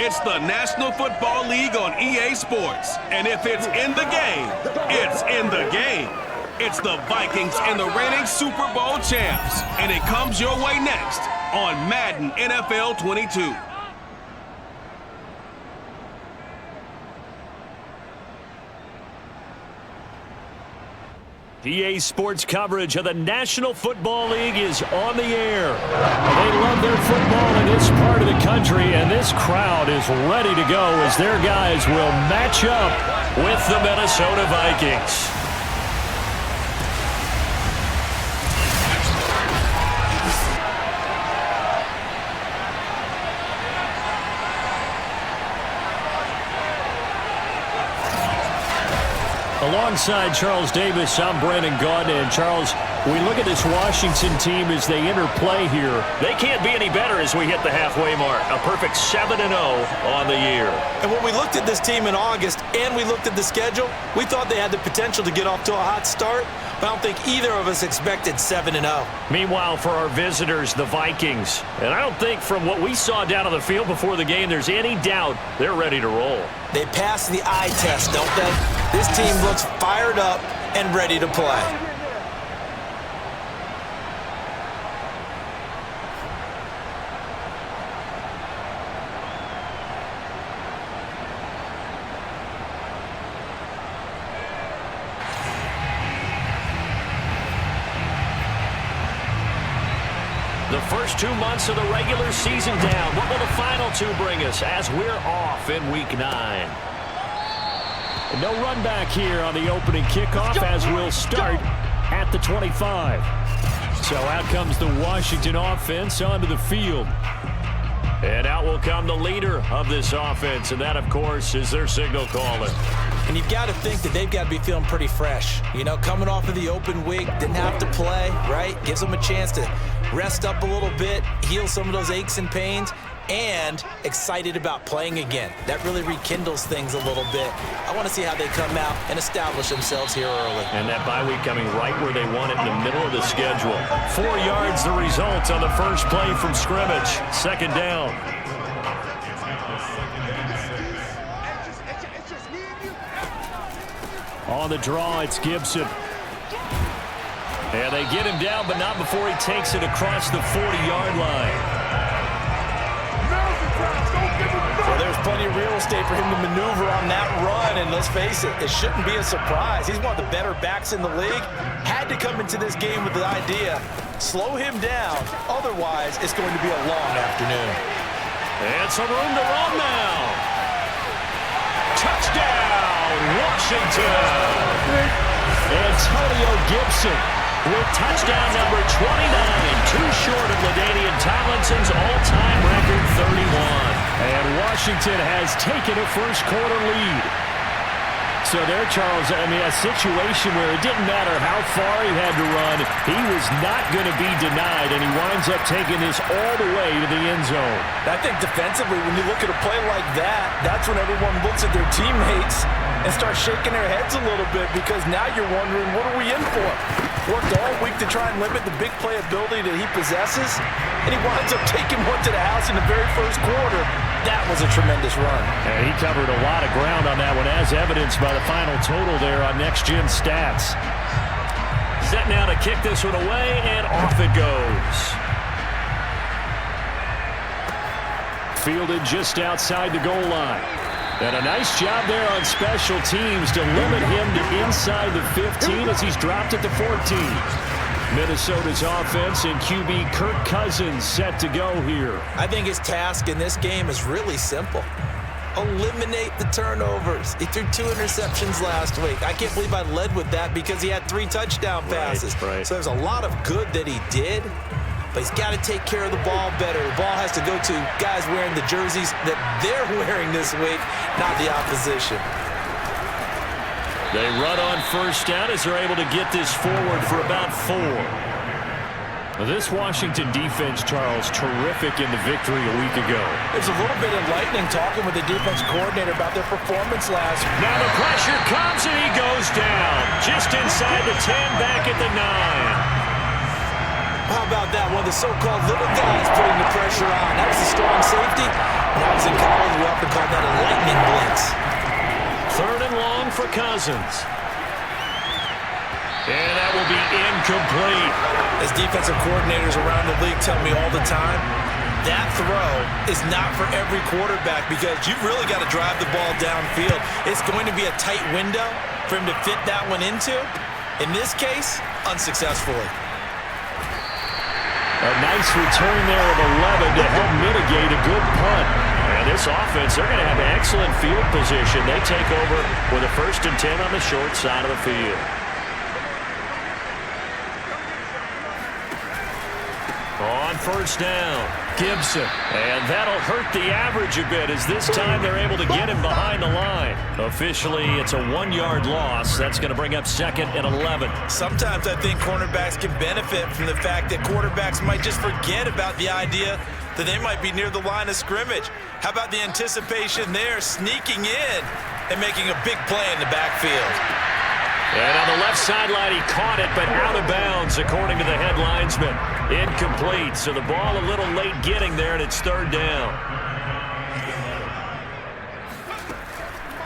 It's the National Football League on EA Sports. And if it's in the game, it's in the game. It's the Vikings and the reigning Super Bowl champs. And it comes your way next on Madden NFL 22. EA Sports coverage of the National Football League is on the air. They love their football in this part of the country, and this crowd is ready to go as their guys will match up with the Minnesota Vikings. Alongside Charles Davis, I'm Brandon Gaudin. And Charles, we look at this Washington team as they interplay here. They can't be any better as we hit the halfway mark. A perfect 7-0 on the year. And when we looked at this team in August and we looked at the schedule, we thought they had the potential to get off to a hot start. But I don't think either of us expected 7-0. Meanwhile, for our visitors, the Vikings. And I don't think from what we saw down on the field before the game, there's any doubt they're ready to roll. They passed the eye test, don't they? This team looks fired up and ready to play. The first 2 months of the regular season down. What will the final two bring us as we're off in Week 9? No run back here on the opening kickoff as we'll start at the 25. So out comes the Washington offense onto the field. And out will come the leader of this offense, and that, of course, is their signal caller. And you've got to think that they've got to be feeling pretty fresh. You know, coming off of the open week, didn't have to play, right? Gives them a chance to rest up a little bit, heal some of those aches and pains, and excited about playing again. That really rekindles things a little bit. I want to see how they come out and establish themselves here early. And that bye week coming right where they want it in the middle of the schedule. 4 yards the result on the first play from scrimmage. Second down. On the draw, it's Gibson. And they get him down, but not before he takes it across the 40-yard line. Well, there's plenty of real estate for him to maneuver on that run, and let's face it, it shouldn't be a surprise. He's one of the better backs in the league. Had to come into this game with the idea, slow him down, otherwise it's going to be a long afternoon. And some room to run now. Touchdown, Washington! Antonio Gibson with touchdown number 29, too short of LaDainian Tomlinson's all-time record 31. And Washington has taken a first-quarter lead. So there, Charles, I mean, a situation where it didn't matter how far he had to run, he was not going to be denied, and he winds up taking this all the way to the end zone. I think defensively, when you look at a play like that, that's when everyone looks at their teammates and starts shaking their heads a little bit, because now you're wondering, what are we in for? Worked all week to try and limit the big play ability that he possesses, and he winds up taking one to the house in the very first quarter. That was a tremendous run. And he covered a lot of ground on that one, as evidenced by the final total there on Next Gen Stats. Set now to kick this one away, and off it goes. Fielded just outside the goal line. And a nice job there on special teams to limit him to inside the 15 as he's dropped it to 14. Minnesota's offense and QB Kirk Cousins set to go here. I think his task in this game is really simple. Eliminate the turnovers. He threw 2 interceptions last week. I can't believe I led with that because he had 3 touchdown passes. Right. So there's a lot of good that he did, but he's got to take care of the ball better. The ball has to go to guys wearing the jerseys that they're wearing this week, not the opposition. They run on first down as they're able to get this forward for about 4. This Washington defense, Charles, terrific in the victory a week ago. There's a little bit enlightening talking with the defense coordinator about their performance last week. Now the pressure comes and he goes down. Just inside the 10, back at the 9. How about that? One of the so-called little guys putting the pressure on. That was a strong safety. When I was in college, we often called that a lightning blitz. 3rd and long for Cousins. And that will be incomplete. As defensive coordinators around the league tell me all the time, that throw is not for every quarterback because you've really got to drive the ball downfield. It's going to be a tight window for him to fit that one into. In this case, unsuccessfully. A nice return there of 11 to help mitigate a good punt. And this offense, they're going to have excellent field position. They take over with a 1st and 10 on the short side of the field. On 1st down, Gibson. And that'll hurt the average a bit as this time they're able to get him behind the line. Officially, it's a 1-yard loss. That's going to bring up 2nd and 11. Sometimes I think cornerbacks can benefit from the fact that quarterbacks might just forget about the idea that they might be near the line of scrimmage. How about the anticipation there, sneaking in and making a big play in the backfield? And on the left sideline, he caught it, but out of bounds, according to the head linesman. Incomplete, so the ball a little late getting there, and it's 3rd down.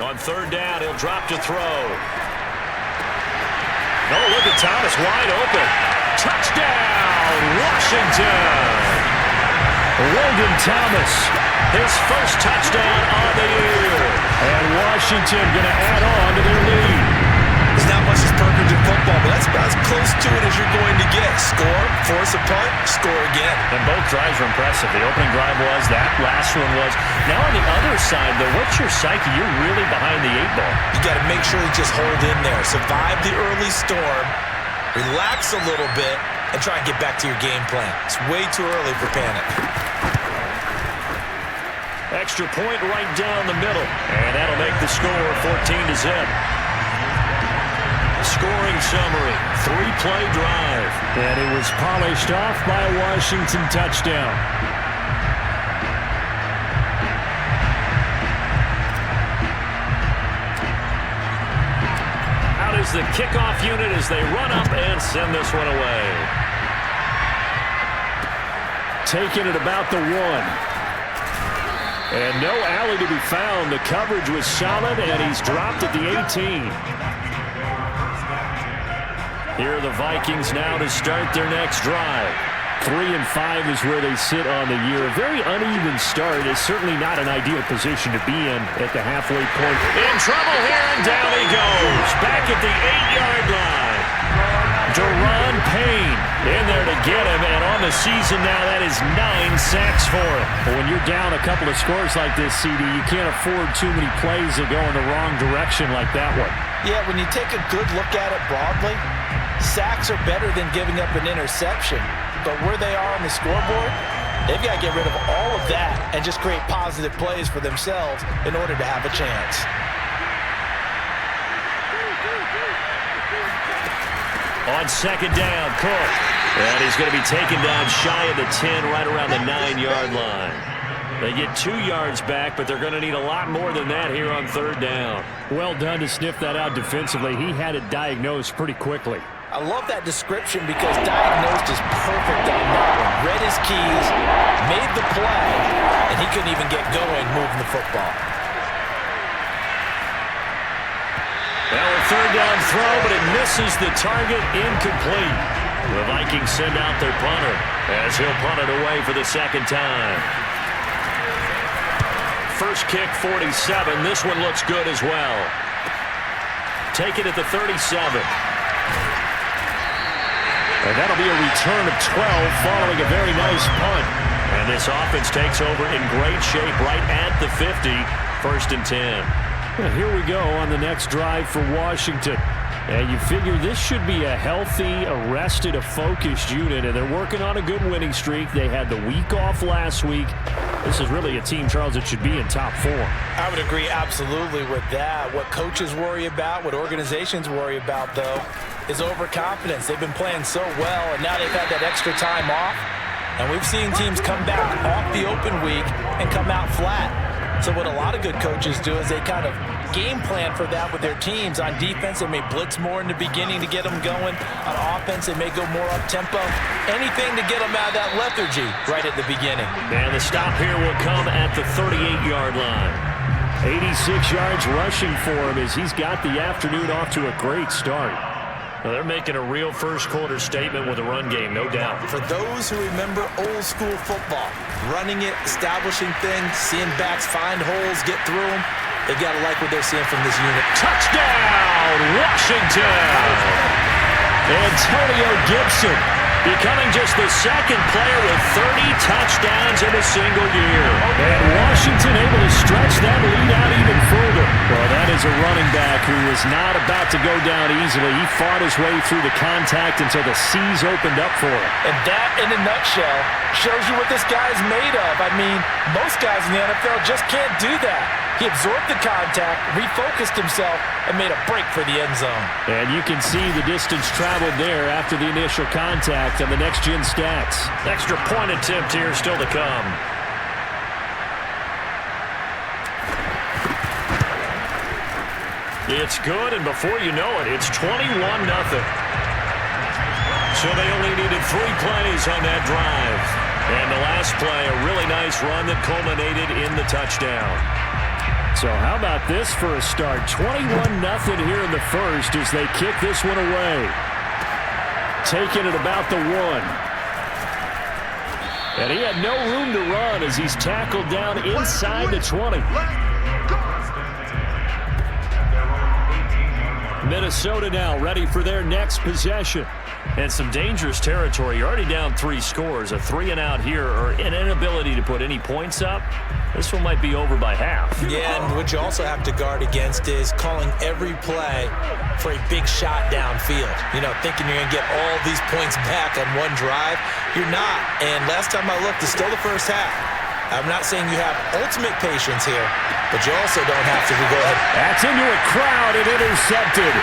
On 3rd down, he'll drop to throw. Oh, look at Thomas, wide open. Touchdown, Washington! Logan Thomas, his first touchdown on the year. And Washington going to add on to their lead. There's not much that's perfect in football, but that's about as close to it as you're going to get. Score, force a punt, score again. And both drives were impressive. The opening drive was, that last one was. Now on the other side, though, what's your psyche? You're really behind the 8-ball. You got to make sure you just hold in there. Survive the early storm, relax a little bit, and try and get back to your game plan. It's way too early for panic. Extra point right down the middle. And that'll make the score 14-0. Scoring summary, 3-play drive. And it was polished off by a Washington touchdown. Out is the kickoff unit as they run up and send this one away. Taking it about the 1. And no alley to be found. The coverage was solid, and he's dropped at the 18. Here are the Vikings now to start their next drive. 3-5 is where they sit on the year. A very uneven start is certainly not an ideal position to be in at the halfway point. In trouble here, and down he goes. Back at the 8-yard line. Deron Payne in there to get him, and on the season now, that is 9 sacks for him. But when you're down a couple of scores like this, CD, you can't afford too many plays that go in the wrong direction like that one. Yeah, when you take a good look at it broadly, sacks are better than giving up an interception. But where they are on the scoreboard, they've got to get rid of all of that and just create positive plays for themselves in order to have a chance. On 2nd down, Cook. And he's going to be taken down shy of the 10, right around the 9-yard line. They get 2 yards back, but they're going to need a lot more than that here on 3rd down. Well done to sniff that out defensively. He had it diagnosed pretty quickly. I love that description because diagnosed is perfect on that one. Read his keys, made the play, and he couldn't even get going moving the football. Well, a 3rd down throw, but it misses the target, incomplete. The Vikings send out their punter as he'll punt it away for the 2nd time. First kick, 47. This one looks good as well. Take it at the 37. And that'll be a return of 12 following a very nice punt. And this offense takes over in great shape right at the 50. 1st and 10. Well, here we go on the next drive for Washington. And you figure this should be a healthy, arrested, a focused unit. And they're working on a good winning streak. They had the week off last week. This is really a team, Charles, that should be in top 4. I would agree absolutely with that. What coaches worry about, what organizations worry about, though, is overconfidence. They've been playing so well, and now they've had that extra time off. And we've seen teams come back off the open week and come out flat. So what a lot of good coaches do is they kind of game plan for that with their teams. On defense, they may blitz more in the beginning to get them going. On offense, they may go more up-tempo. Anything to get them out of that lethargy right at the beginning. And the stop here will come at the 38-yard line. 86 yards rushing for him as he's got the afternoon off to a great start. Well, they're making a real first-quarter statement with a run game, no doubt. For those who remember old-school football, running it, establishing things, seeing backs find holes, get through them, they've got to like what they're seeing from this unit. Touchdown, Washington! Antonio Gibson becoming just the second player with 30 touchdowns in a single year. And Washington able to stretch that lead out even further. Well, that is a running back who was not about to go down easily. He fought his way through the contact until the seas opened up for him. And that, in a nutshell, shows you what this guy's made of. I mean, most guys in the NFL just can't do that. He absorbed the contact, refocused himself, and made a break for the end zone. And you can see the distance traveled there after the initial contact on the next-gen stats. Extra point attempt here still to come. It's good, and before you know it, it's 21-0. So they only needed 3 plays on that drive. And the last play, a really nice run that culminated in the touchdown. So how about this for a start? 21-0 here in the first as they kick this one away. Taking it about the 1. And he had no room to run as he's tackled down inside the 20. Minnesota now ready for their next possession. And some dangerous territory. You're already down 3 scores. A 3-and-out here or an inability to put any points up. This one might be over by half. Yeah, and what you also have to guard against is calling every play for a big shot downfield. You know, thinking you're going to get all these points back on one drive. You're not. And last time I looked, it's still the first half. I'm not saying you have ultimate patience here, but you also don't have to go ahead. That's into a crowd and intercepted.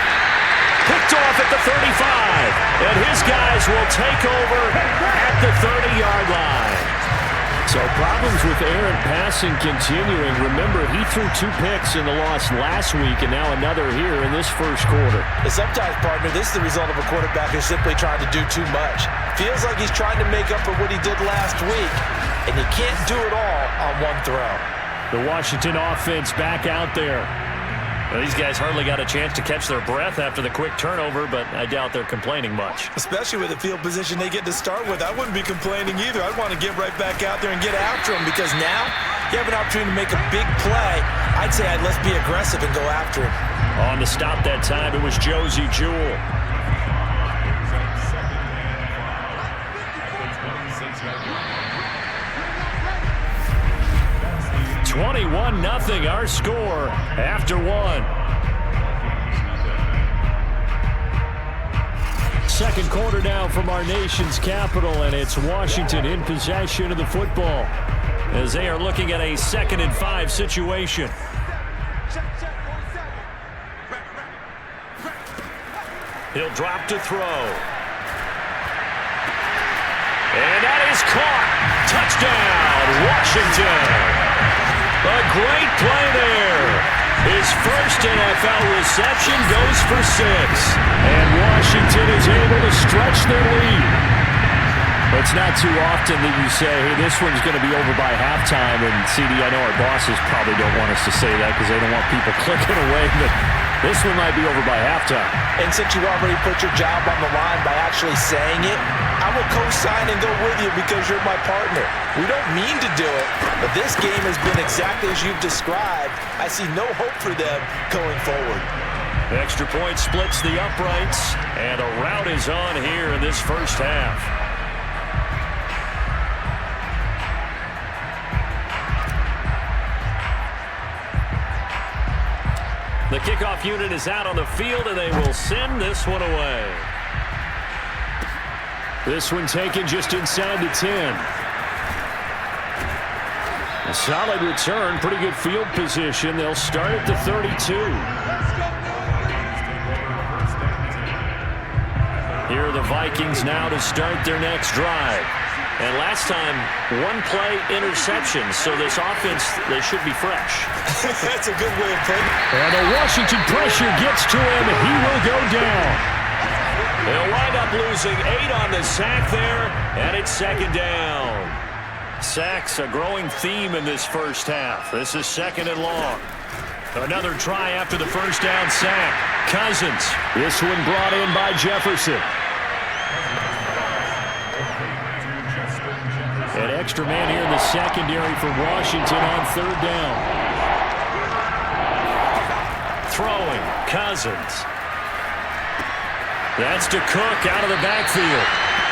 Picked off at the 35. And his guys will take over at the 30-yard line. So problems with errant passing continuing. Remember, he threw 2 picks in the loss last week and now another here in this first quarter. And sometimes, partner, this is the result of a quarterback who's simply trying to do too much. Feels like he's trying to make up for what he did last week, and you can't do it all on one throw. The Washington offense back out there. Well, these guys hardly got a chance to catch their breath after the quick turnover, but I doubt they're complaining much. Especially with the field position they get to start with. I wouldn't be complaining either. I'd want to get right back out there and get after them because now you have an opportunity to make a big play. I'd say let's be aggressive and go after him. On the stop that time, it was Josie Jewell. Our score after 1. Second quarter now from our nation's capital, and it's Washington in possession of the football as they are looking at a 2nd and 5 situation. He'll drop to throw. And that is caught. Touchdown, Washington. A great play there. His first NFL reception goes for 6. And Washington is able to stretch their lead. It's not too often that you say, hey, this one's going to be over by halftime. And CD, I know our bosses probably don't want us to say that because they don't want people clicking away. But this one might be over by halftime. And since you already put your job on the line by actually saying it, I will co-sign and go with you because you're my partner. We don't mean to do it, but this game has been exactly as you've described. I see no hope for them going forward. Extra point splits the uprights, and a rout is on here in this first half. The kickoff unit is out on the field, and they will send this one away. This one taken just inside the 10. A solid return, pretty good field position. They'll start at the 32. Here are the Vikings now to start their next drive. And last time, one play interception. So this offense, they should be fresh. That's a good way of putting it. And the Washington pressure gets to him, and he will go down. They'll wind up losing 8 on the sack there, and it's second down. Sacks a growing theme in this first half. This is second and long. Another try after the first down sack. Cousins. This one brought in by Jefferson. An extra man here in the secondary for Washington on third down. Throwing. Cousins. That's to Cook out of the backfield.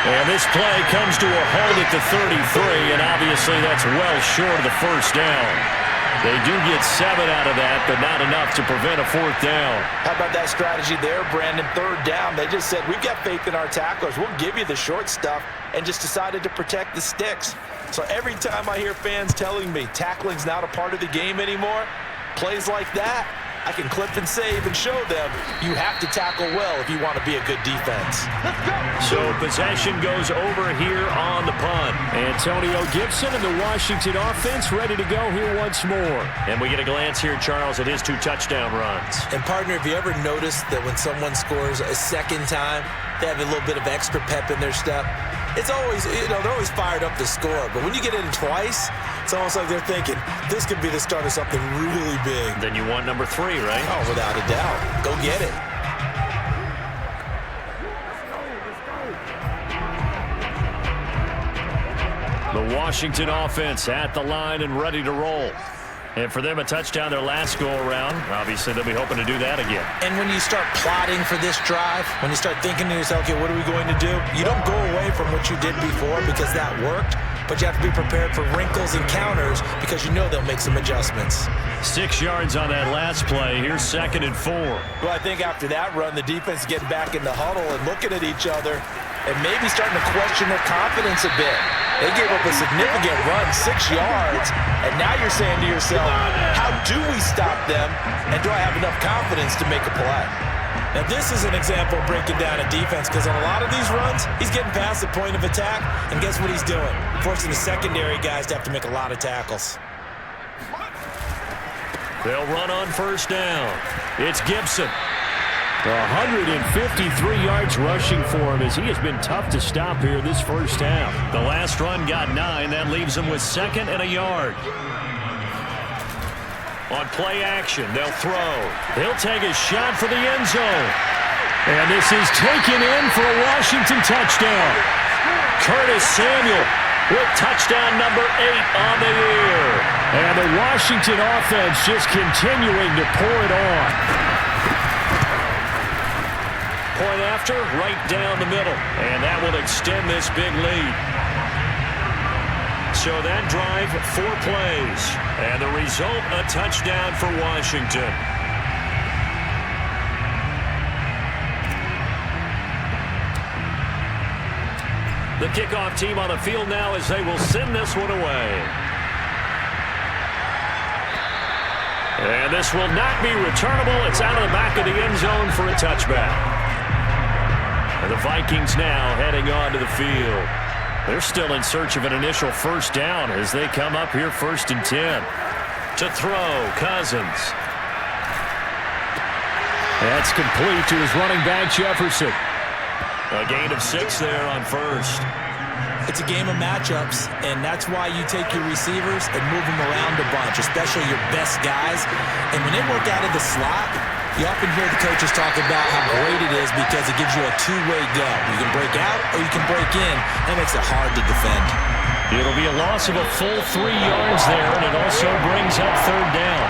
And this play comes to a halt at the 33, and obviously that's well short of the first down. They do get 7 out of that, but not enough to prevent a fourth down. How about that strategy there, Brandon? Third down. They just said, we've got faith in our tacklers. We'll give you the short stuff, and just decided to protect the sticks. So every time I hear fans telling me tackling's not a part of the game anymore, plays like that, I can clip and save and show them you have to tackle well if you want to be a good defense. So possession goes over here on the punt. Antonio Gibson and the Washington offense ready to go here once more. And we get a glance here, Charles, at his 2 touchdown runs. And partner, have you ever noticed that when someone scores a second time, they have a little bit of extra pep in their step? It's always, they're always fired up to score. But when you get in twice, it's almost like they're thinking, this could be the start of something really big. Then you want number 3, right? Oh, without a doubt. Go get it. The Washington offense at the line and ready to roll. And for them, a touchdown their last go-around. Obviously, they'll be hoping to do that again. And when you start plotting for this drive, when you start thinking to yourself, okay, what are we going to do? You don't go away from what you did before because that worked, but you have to be prepared for wrinkles and counters because you know they'll make some adjustments. 6 yards on that last play. Here's 2nd and 4. Well, I think after that run, the defense getting back in the huddle and looking at each other and maybe starting to question their confidence a bit. They gave up a significant run, 6 yards, and now you're saying to yourself, how do we stop them, and do I have enough confidence to make a play? Now, this is an example of breaking down a defense because on a lot of these runs, he's getting past the point of attack, and guess what he's doing? Forcing the secondary guys to have to make a lot of tackles. They'll run on first down. It's Gibson. 153 yards rushing for him as he has been tough to stop here this first half. The last run got 9. That leaves him with 2nd and a yard. On play action, they'll throw. He'll take a shot for the end zone. And this is taken in for a Washington touchdown. Curtis Samuel with touchdown number 8 on the year. And the Washington offense just continuing to pour it on. Point after, right down the middle. And that will extend this big lead. So that drive, 4 plays. And the result, a touchdown for Washington. The kickoff team on the field now as they will send this one away. And this will not be returnable. It's out of the back of the end zone for a touchback. And the Vikings now heading on to the field. They're still in search of an initial first down as they come up here 1st and 10. To throw, Cousins. That's complete to his running back, Jefferson. A gain of 6 there on first. It's a game of matchups, and that's why you take your receivers and move them around a bunch, especially your best guys. And when they work out of the slot, you often hear the coaches talk about how great it is because it gives you a 2-way go. You can break out or you can break in. That makes it hard to defend. It'll be a loss of a full 3 yards there, and it also brings up 3rd down.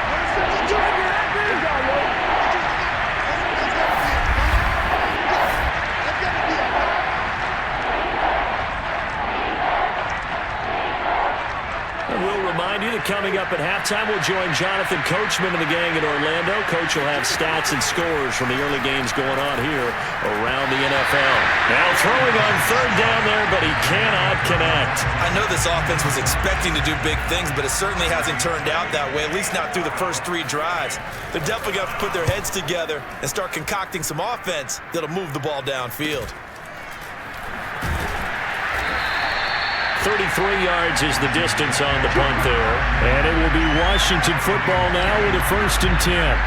Coming up at halftime, we'll join Jonathan Coachman and the gang at Orlando. Coach will have stats and scores from the early games going on here around the NFL. Now throwing on 3rd down there, but he cannot connect. I know this offense was expecting to do big things, but it certainly hasn't turned out that way, at least not through the first 3 drives. They're definitely going to put their heads together and start concocting some offense that'll move the ball downfield. 33 yards is the distance on the punt there. And it will be Washington football now with a 1st and 10.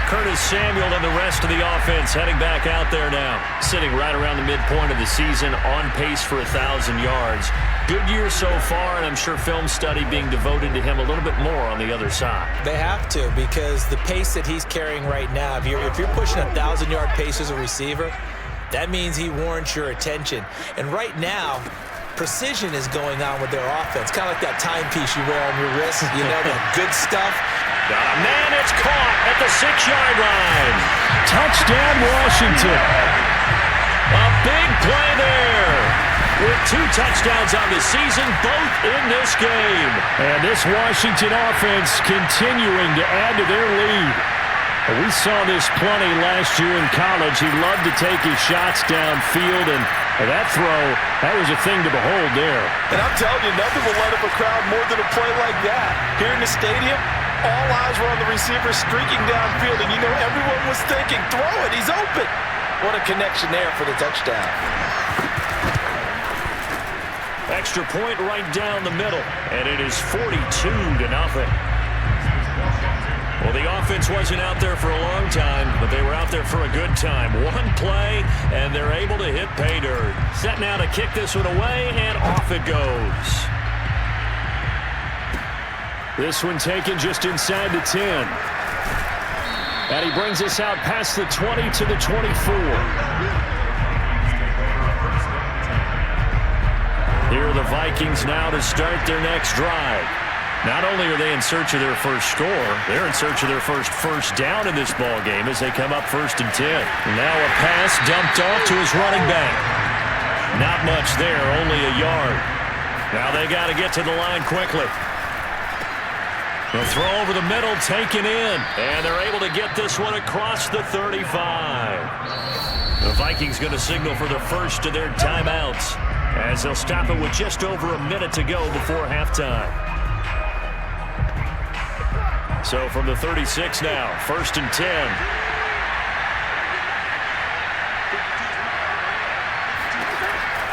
Curtis Samuel and the rest of the offense heading back out there now. Sitting right around the midpoint of the season, on pace for 1,000 yards. Good year so far, and I'm sure film study being devoted to him a little bit more on the other side. They have to, because the pace that he's carrying right now, if you're pushing a 1,000-yard pace as a receiver, that means he warrants your attention. And right now, precision is going on with their offense. Kind of like that timepiece you wear on your wrist, you know, that good stuff. Got a man, it's caught at the 6-yard line. Touchdown, Washington. A big play there. With 2 touchdowns on the season, both in this game. And this Washington offense continuing to add to their lead. We saw this plenty last year in college. He loved to take his shots downfield, and that throw, that was a thing to behold there. And I'm telling you, nothing will light up a crowd more than a play like that. Here in the stadium, all eyes were on the receiver streaking downfield, and you know everyone was thinking, throw it, he's open. What a connection there for the touchdown. Extra point right down the middle, and it is 42-0. Well, the offense wasn't out there for a long time, but they were out there for a good time. One play, and they're able to hit pay dirt. Set now to kick this one away, and off it goes. This one taken just inside the 10. And he brings us out past the 20 to the 24. Here are the Vikings now to start their next drive. Not only are they in search of their first score, they're in search of their first down in this ball game as they come up 1st and 10. Now a pass dumped off to his running back. Not much there, only a yard. Now they got to get to the line quickly. The throw over the middle, taken in, and they're able to get this one across the 35. The Vikings going to signal for the first of their timeouts as they'll stop it with just over a minute to go before halftime. So from the 36 now, 1st and 10.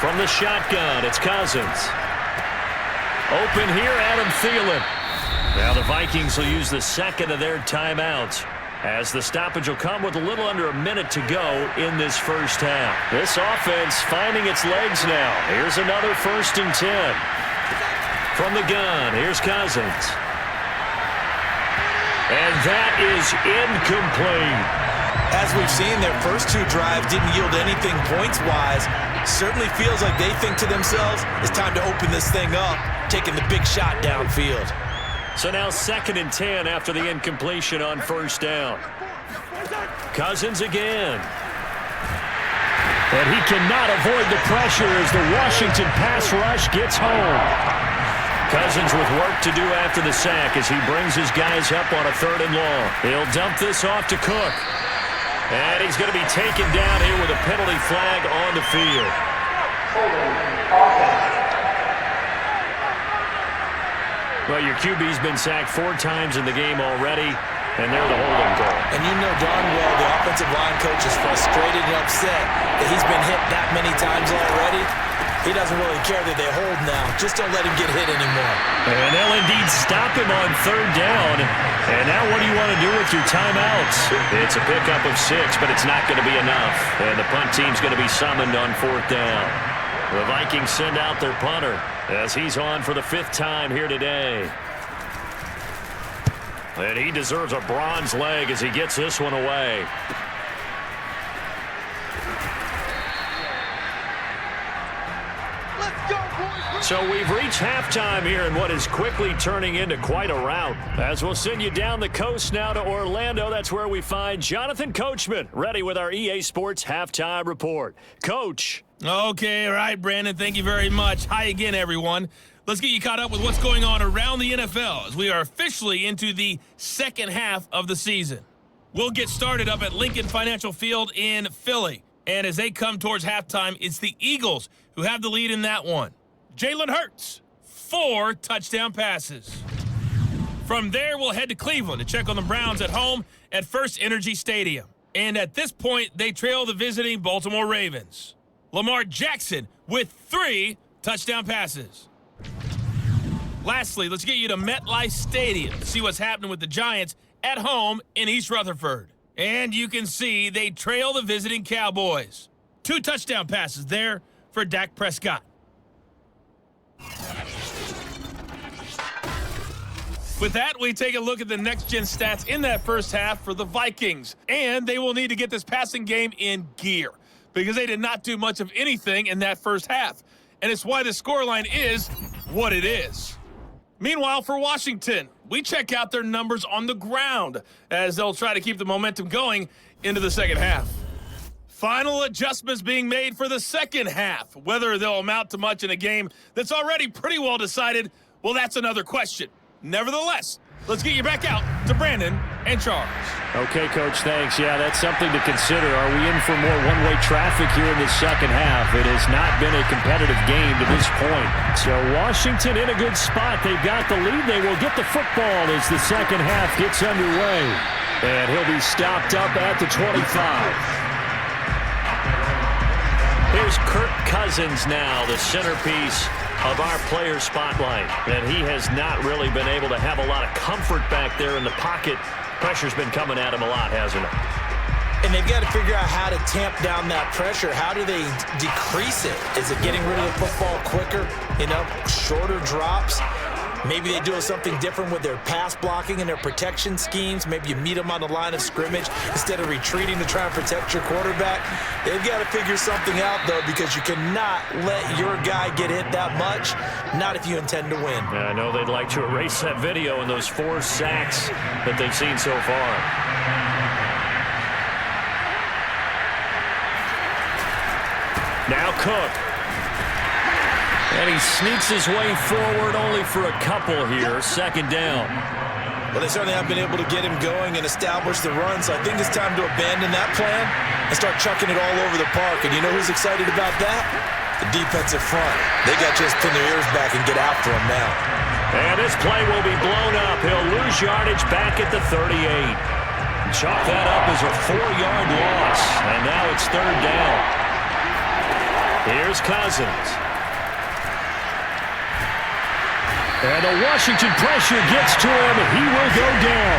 From the shotgun, it's Cousins. Open here, Adam Thielen. Now the Vikings will use the second of their timeouts as the stoppage will come with a little under a minute to go in this first half. This offense finding its legs now. Here's another 1st and 10. From the gun, here's Cousins. And that is incomplete. As we've seen, their first 2 drives didn't yield anything points-wise. Certainly feels like they think to themselves, it's time to open this thing up, taking the big shot downfield. So now 2nd and 10 after the incompletion on 1st down. Cousins again. And he cannot avoid the pressure as the Washington pass rush gets home. Cousins with work to do after the sack as he brings his guys up on a 3rd and long. He'll dump this off to Cook. And he's going to be taken down here with a penalty flag on the field. Well, your QB's been sacked 4 times in the game already, and they're the holding call. And you know darn well the offensive line coach is frustrated and upset that he's been hit that many times already. He doesn't really care that they hold now. Just don't let him get hit anymore. And they'll indeed stop him on 3rd down. And now what do you want to do with your timeouts? It's a pickup of 6, but it's not going to be enough. And the punt team's going to be summoned on 4th down. The Vikings send out their punter as he's on for the 5th time here today. And he deserves a bronze leg as he gets this one away. So we've reached halftime here in what is quickly turning into quite a rout. As we'll send you down the coast now to Orlando, that's where we find Jonathan Coachman, ready with our EA Sports Halftime Report. Coach. Okay, all right, Brandon, thank you very much. Hi again, everyone. Let's get you caught up with what's going on around the NFL as we are officially into the second half of the season. We'll get started up at Lincoln Financial Field in Philly. And as they come towards halftime, it's the Eagles who have the lead in that one. Jalen Hurts, 4 touchdown passes. From there, we'll head to Cleveland to check on the Browns at home at First Energy Stadium. And at this point, they trail the visiting Baltimore Ravens. Lamar Jackson with 3 touchdown passes. Lastly, let's get you to MetLife Stadium to see what's happening with the Giants at home in East Rutherford. And you can see they trail the visiting Cowboys. 2 touchdown passes there for Dak Prescott. With that, we take a look at the next-gen stats in that first half for the Vikings. And they will need to get this passing game in gear because they did not do much of anything in that first half. And it's why the scoreline is what it is. Meanwhile, for Washington, we check out their numbers on the ground as they'll try to keep the momentum going into the second half. Final adjustments being made for the second half. Whether they'll amount to much in a game that's already pretty well decided, well, that's another question. Nevertheless, let's get you back out to Brandon and Charles. Okay, Coach, thanks. Yeah, that's something to consider. Are we in for more one-way traffic here in the second half? It has not been a competitive game to this point. So Washington in a good spot. They've got the lead. They will get the football as the second half gets underway. And he'll be stopped up at the 25. Here's Kirk Cousins now, the centerpiece of our player spotlight. And he has not really been able to have a lot of comfort back there in the pocket. Pressure's been coming at him a lot, hasn't it? And they've got to figure out how to tamp down that pressure. How do they decrease it? Is it getting rid of the football quicker? Shorter drops? Maybe they do something different with their pass blocking and their protection schemes. Maybe you meet them on the line of scrimmage instead of retreating to try and protect your quarterback. They've got to figure something out, though, because you cannot let your guy get hit that much, not if you intend to win. Yeah, I know they'd like to erase that video and those 4 sacks that they've seen so far. Now Cook. And he sneaks his way forward only for a couple here. Second down. Well, they certainly haven't been able to get him going and establish the run, so I think it's time to abandon that plan and start chucking it all over the park. And you know who's excited about that? The defensive front. They got to just pin their ears back and get after him now. And this play will be blown up. He'll lose yardage back at the 38. Chalk that up as a 4-yard loss. And now it's third down. Here's Cousins. And the Washington pressure gets to him. He will go down.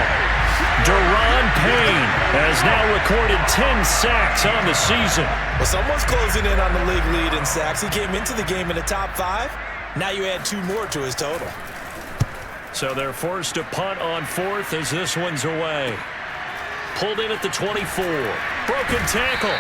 Deron Payne has now recorded 10 sacks on the season. Well, someone's closing in on the league lead in sacks. He came into the game in the top 5. Now you add 2 more to his total. So they're forced to punt on 4th as this one's away. Pulled in at the 24. Broken tackle.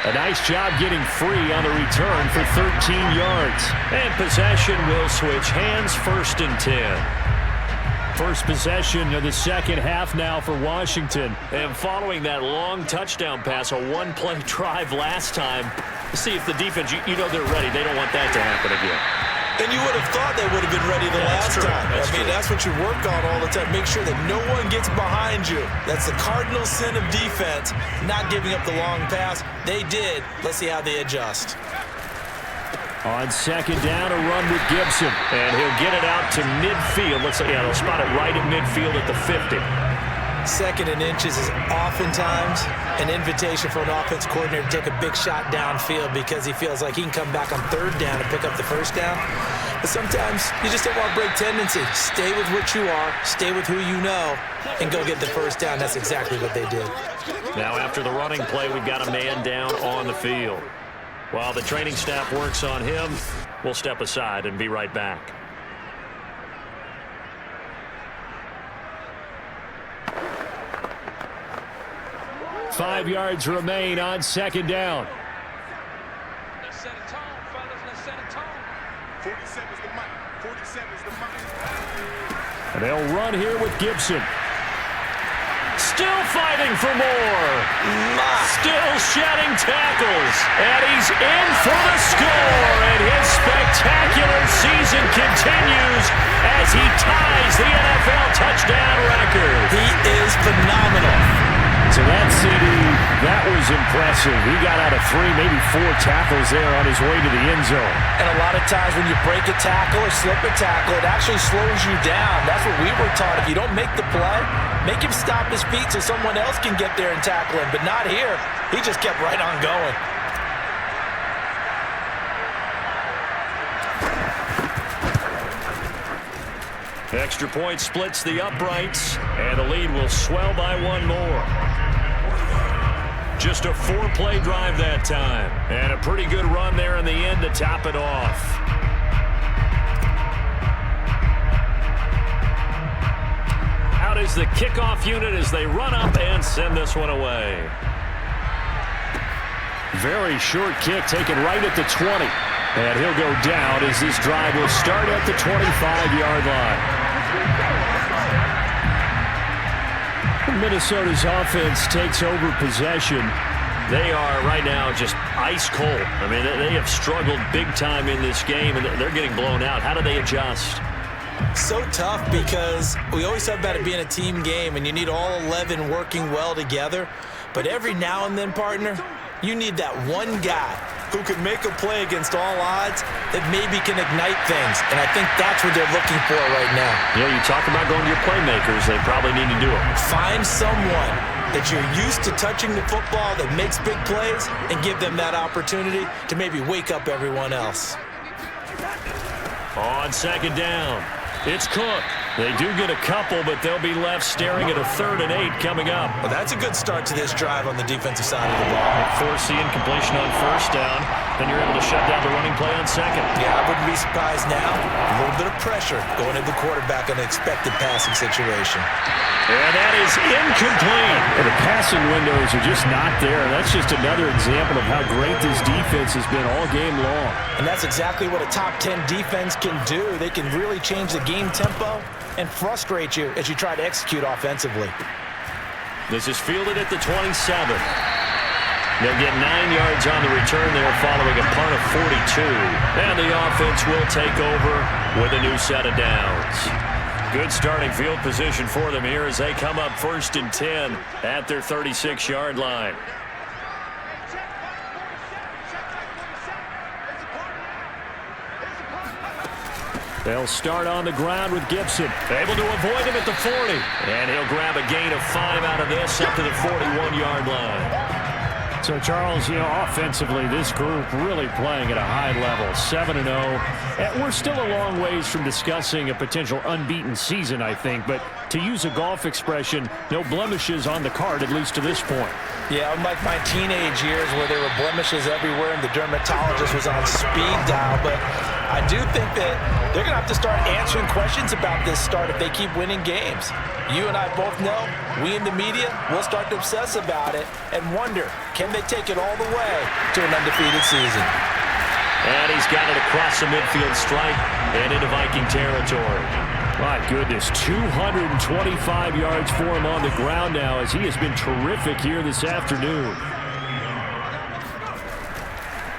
A nice job getting free on the return for 13 yards. And possession will switch hands, 1st and 10. First possession of the second half now for Washington. And following that long touchdown pass, a 1-play drive last time, see if the defense, you know they're ready. They don't want that to happen again. And you would have thought they would have been ready the last time. That's what you work on all the time. Make sure that no one gets behind you. That's the cardinal sin of defense, not giving up the long pass. They did. Let's see how they adjust. On second down, a run with Gibson. And he'll get it out to midfield. They'll spot it right at midfield at the 50. Second and inches is oftentimes an invitation for an offense coordinator to take a big shot downfield because he feels like he can come back on third down and pick up the first down. But sometimes you just don't want to break tendency. Stay with what you are, stay with who you know, and go get the first down. That's exactly what they did. Now after the running play, we've got a man down on the field. While the training staff works on him, we'll step aside and be right back. Five yards remain on second down. Let's set a tone, fellas. Let's set a tone. 47's the mic. 47's the mic. And they'll run here with Gibson. Still fighting for more. Still shedding tackles. And he's in for the score. And his spectacular season continues as he ties the NFL touchdown record. He is phenomenal. So that CD, that was impressive. He got out of 3, maybe 4 tackles there on his way to the end zone. And a lot of times when you break a tackle or slip a tackle, it actually slows you down. That's what we were taught. If you don't make the play, make him stop his feet so someone else can get there and tackle him. But not here. He just kept right on going. Extra point splits the uprights, and the lead will swell by one more. Just a 4-play drive that time, and a pretty good run there in the end to top it off. Out is the kickoff unit as they run up and send this one away. Very short kick taken right at the 20. And he'll go down as this drive will start at the 25-yard line. Minnesota's offense takes over possession. They are right now just ice cold. I mean, they have struggled big time in this game, and they're getting blown out. How do they adjust? So tough because we always talk about it being a team game, and you need all 11 working well together. But every now and then, partner, you need that one guy who can make a play against all odds that maybe can ignite things. And I think that's what they're looking for right now. Yeah, you talk about going to your playmakers. They probably need to do it. Find someone that you're used to touching the football that makes big plays and give them that opportunity to maybe wake up everyone else. On second down, it's Cook. They do get a couple, but they'll be left staring at a 3rd and 8 coming up. Well, that's a good start to this drive on the defensive side of the ball. Force the incompletion on first down, then you're able to shut down the running play on second. Yeah, I wouldn't be surprised now. A little bit of pressure going at the quarterback on an expected passing situation. And that is incomplete. And the passing windows are just not there. That's just another example of how great this defense has been all game long. And that's exactly what a top 10 defense can do. They can really change the game tempo and frustrate you as you try to execute offensively. This is fielded at the 27. They'll get 9 yards on the return there following a punt of 42. And the offense will take over with a new set of downs. Good starting field position for them here as they come up 1st and 10 at their 36-yard line. They'll start on the ground with Gibson. Able to avoid him at the 40. And he'll grab a gain of 5 out of this up to the 41-yard line. So, Charles, offensively, this group really playing at a high level, 7-0. And we're still a long ways from discussing a potential unbeaten season, I think. But to use a golf expression, no blemishes on the card, at least to this point. Yeah, unlike my teenage years where there were blemishes everywhere and the dermatologist was on speed dial. But I do think that they're going to have to start answering questions about this start if they keep winning games. You and I both know, we in the media will start to obsess about it and wonder, can they take it all the way to an undefeated season? And he's got it across the midfield stripe and into Viking territory. My goodness, 225 yards for him on the ground now as he has been terrific here this afternoon.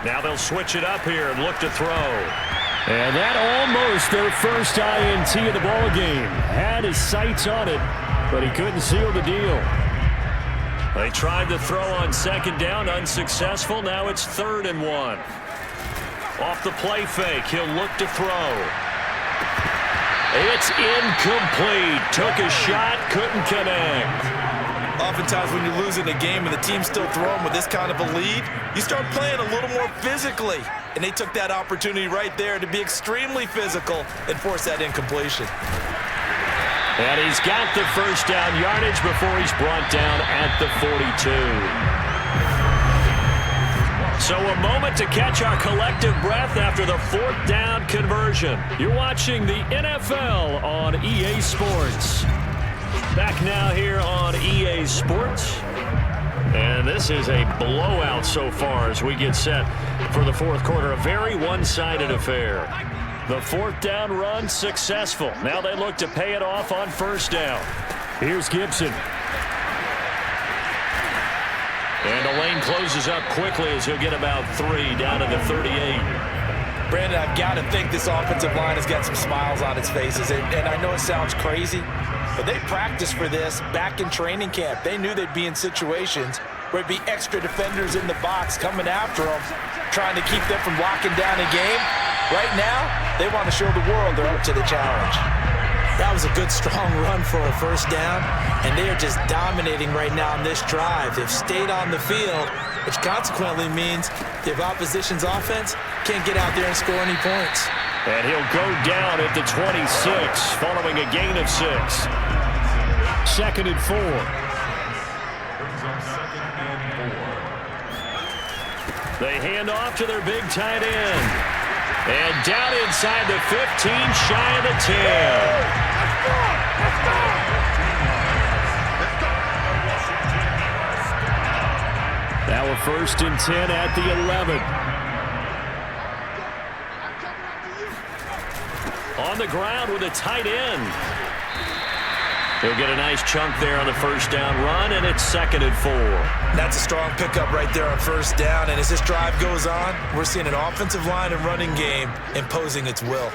Now they'll switch it up here and look to throw. And that almost their first INT of the ball game. Had his sights on it, but he couldn't seal the deal. They tried to throw on second down, unsuccessful. Now it's 3rd and 1. Off the play fake, he'll look to throw. It's incomplete. Took a shot, couldn't connect. Oftentimes when you're losing a game and the team's still throwing with this kind of a lead, you start playing a little more physically. And they took that opportunity right there to be extremely physical and force that incompletion. And he's got the first down yardage before he's brought down at the 42. So a moment to catch our collective breath after the 4th down conversion. You're watching the NFL on EA Sports. Back now here on EA Sports. And this is a blowout so far as we get set for the 4th quarter. A very one-sided affair. The 4th down run successful. Now they look to pay it off on 1st down. Here's Gibson. And the lane closes up quickly as he'll get about 3 down to the 38. Brandon, I've got to think this offensive line has got some smiles on its faces. And I know it sounds crazy, but they practiced for this back in training camp. They knew they'd be in situations where it'd be extra defenders in the box coming after them, trying to keep them from locking down a game. Right now, they want to show the world they're up to the challenge. That was a good, strong run for a 1st down, and they are just dominating right now on this drive. They've stayed on the field, which consequently means the opposition's offense can't get out there and score any points. And he'll go down at the 26 following a gain of 6. 2nd and 4. They hand off to their big tight end. And down inside the 15, shy of the 10. Now a 1st and 10 at the 11. On the ground with a tight end. He'll get a nice chunk there on the 1st down run, and it's 2nd and 4. That's a strong pickup right there on 1st down, and as this drive goes on, we're seeing an offensive line and running game imposing its will.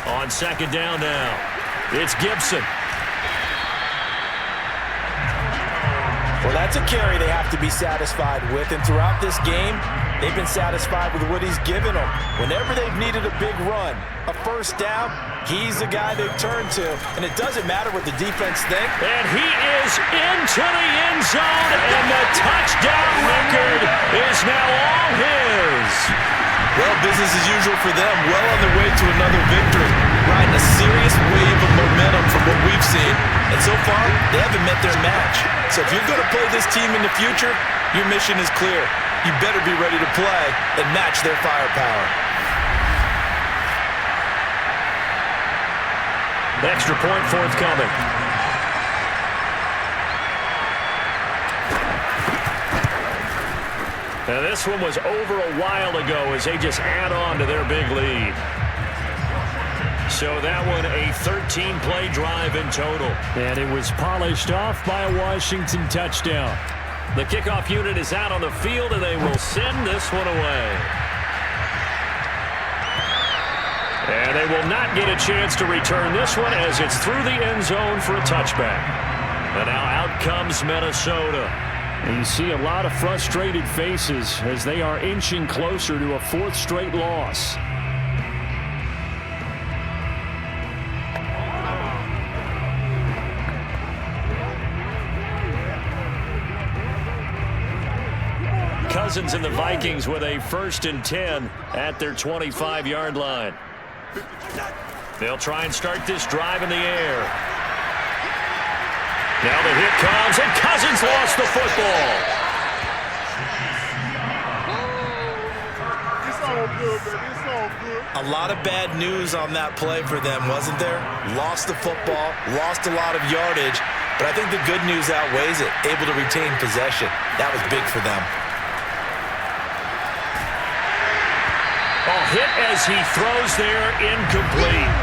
On 2nd down now, it's Gibson. Well, that's a carry they have to be satisfied with, and throughout this game, they've been satisfied with what he's given them. Whenever they've needed a big run, a 1st down, he's the guy they turn to, and it doesn't matter what the defense thinks. And he is into the end zone, and the touchdown record is now all his. Well, business as usual for them, well on their way to another victory, riding a serious wave of momentum from what we've seen, and so far, they haven't met their match. So if you're going to play this team in the future, your mission is clear. You better be ready to play and match their firepower. Extra point forthcoming. Now this one was over a while ago as they just add on to their big lead. So that one a 13-play drive in total. And it was polished off by a Washington touchdown. The kickoff unit is out on the field, and they will send this one away. And they will not get a chance to return this one as it's through the end zone for a touchback. And now out comes Minnesota. And you see a lot of frustrated faces as they are inching closer to a 4th straight loss. Cousins and the Vikings with a 1st and 10 at their 25-yard line. They'll try and start this drive in the air. Now the hit comes, and Cousins lost the football. A lot of bad news on that play for them, wasn't there? Lost the football, lost a lot of yardage, but I think the good news outweighs it. Able to retain possession. That was big for them. Hit as he throws there, incomplete.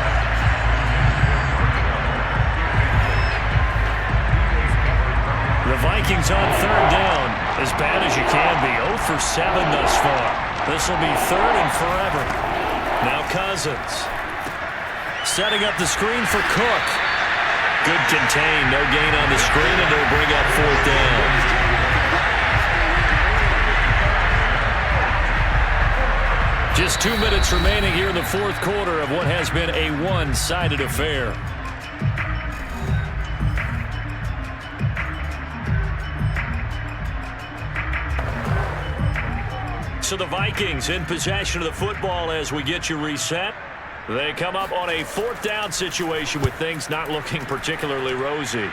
The Vikings on 3rd down, as bad as you can be. 0 for 7 thus far. This will be 3rd and forever. Now Cousins. Setting up the screen for Cook. Good contain, no gain on the screen, and they'll bring up 4th down. Just 2 minutes remaining here in the 4th quarter of what has been a one-sided affair. So the Vikings in possession of the football as we get you reset. They come up on a 4th down situation with things not looking particularly rosy.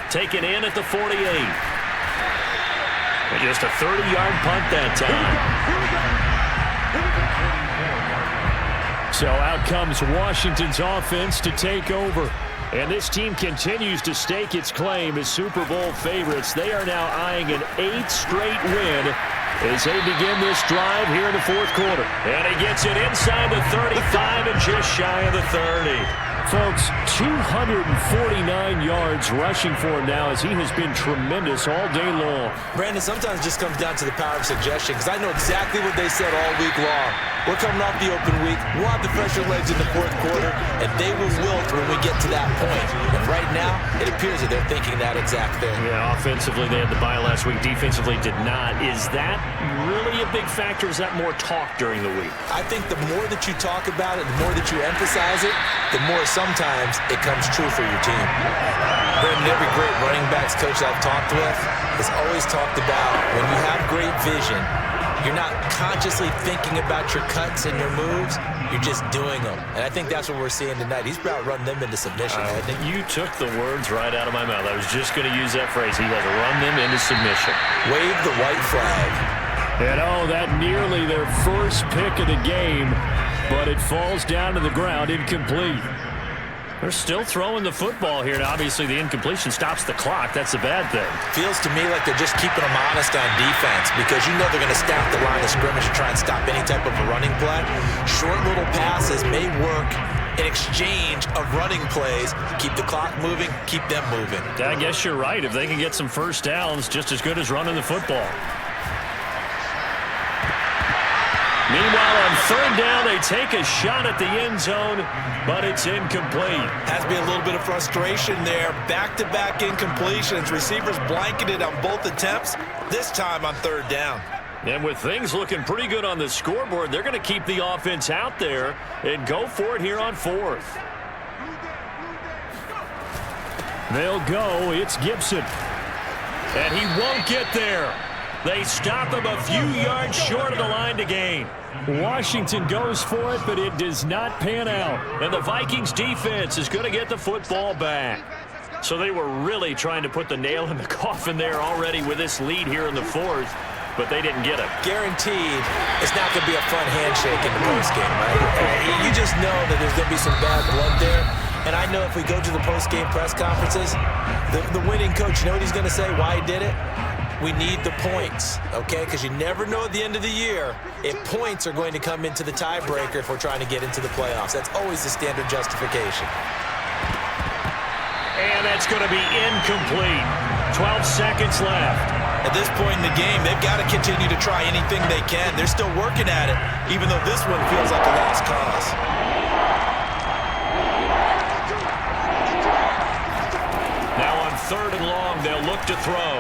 Taken in at the 48. And just a 30-yard punt that time. So out comes Washington's offense to take over. And this team continues to stake its claim as Super Bowl favorites. They are now eyeing an 8th straight win as they begin this drive here in the 4th quarter. And he gets it inside the 35 and just shy of the 30. Folks, 249 yards rushing for him now as he has been tremendous all day long. Brandon, sometimes it just comes down to the power of suggestion because I know exactly what they said all week long. We're coming off the open week. We'll have the fresher legs in the 4th quarter, and they will wilt when we get to that point. And right now, it appears that they're thinking that exact thing. Yeah, offensively, they had the bye last week. Defensively, did not. Is that really a big factor? Is that more talk during the week? I think the more that you talk about it, the more that you emphasize it, the more sometimes it comes true for your team. Brandon, every great running backs coach I've talked with has always talked about when you have great vision, you're not consciously thinking about your cuts and your moves. You're just doing them. And I think that's what we're seeing tonight. He's about to run them into submission. You took the words right out of my mouth. I was just going to use that phrase. He has run them into submission. Wave the white flag. And that nearly their first pick of the game, but it falls down to the ground incomplete. They're still throwing the football here. Now, obviously, the incompletion stops the clock. That's a bad thing. Feels to me like they're just keeping them honest on defense because you know they're going to stack the line of scrimmage and try and stop any type of a running play. Short little passes may work in exchange of running plays. Keep the clock moving, keep them moving. I guess you're right. If they can get some first downs, just as good as running the football. Meanwhile, on third down, they take a shot at the end zone, but it's incomplete. Has to be a little bit of frustration there. Back-to-back incompletions. Receivers blanketed on both attempts, this time on third down. And with things looking pretty good on the scoreboard, they're going to keep the offense out there and go for it here on fourth. They'll go. It's Gibson. And he won't get there. They stop him a few yards short of the line to gain. Washington goes for it, but it does not pan out. And the Vikings defense is going to get the football back. So they were really trying to put the nail in the coffin there already with this lead here in the fourth, but they didn't get it. Guaranteed it's not going to be a fun handshake in the postgame, right? You just know that there's going to be some bad blood there. And I know if we go to the postgame press conferences, the winning coach, you know what he's going to say, why he did it? We need the points, okay? Because you never know at the end of the year if points are going to come into the tiebreaker if we're trying to get into the playoffs. That's always the standard justification. And that's going to be incomplete. 12 seconds left. At this point in the game, they've got to continue to try anything they can. They're still working at it, even though this one feels like a lost cause. Now on third and long, they'll look to throw.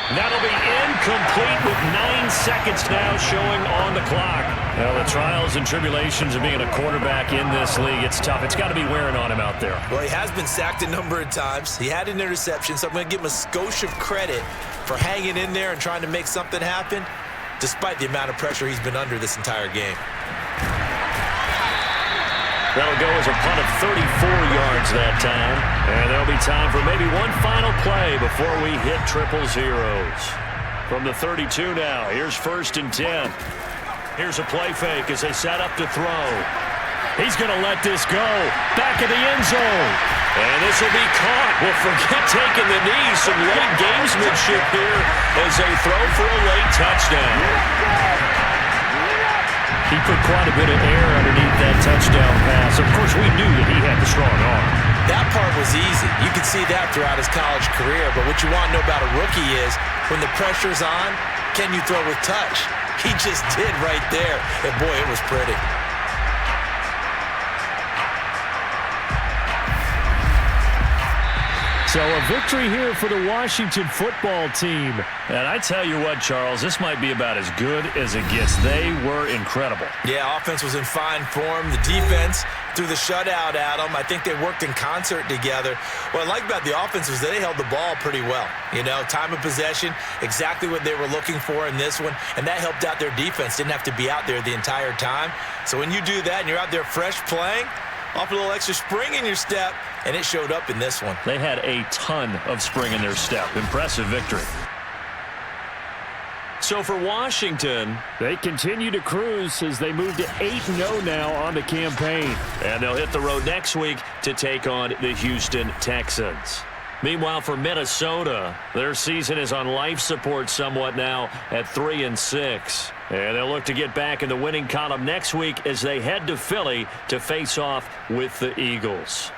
That'll be incomplete with 9 seconds now showing on the clock. Well, the trials and tribulations of being a quarterback in this league, it's tough. It's got to be wearing on him out there. Well, he has been sacked a number of times. He had an interception, so I'm going to give him a skosh of credit for hanging in there and trying to make something happen, despite the amount of pressure he's been under this entire game. That'll go as a punt of 34 yards that time. And there'll be time for maybe one final play before we hit triple zeros. From the 32 now, here's 1st and 10. Here's a play fake as they set up to throw. He's going to let this go. Back of the end zone. And this will be caught. Well, forget taking the knee. Some late gamesmanship here as they throw for a late touchdown. He put quite a bit of air underneath that touchdown pass. Of course, we knew that he had the strong arm. That part was easy. You could see that throughout his college career. But what you want to know about a rookie is when the pressure's on, can you throw with touch? He just did right there. And, boy, it was pretty. So a victory here for the Washington football team. And I tell you what, Charles, this might be about as good as it gets. They were incredible. Yeah, offense was in fine form. The defense threw the shutout at them. I think they worked in concert together. What I like about the offense was they held the ball pretty well. You know, time of possession, exactly what they were looking for in this one, and that helped out their defense. Didn't have to be out there the entire time. So when you do that and you're out there fresh playing, off a little extra spring in your step, and it showed up in this one. They had a ton of spring in their step. Impressive victory. So for Washington, they continue to cruise as they move to 8-0 now on the campaign. And they'll hit the road next week to take on the Houston Texans. Meanwhile, for Minnesota, their season is on life support somewhat now at 3-6. And they'll look to get back in the winning column next week as they head to Philly to face off with the Eagles.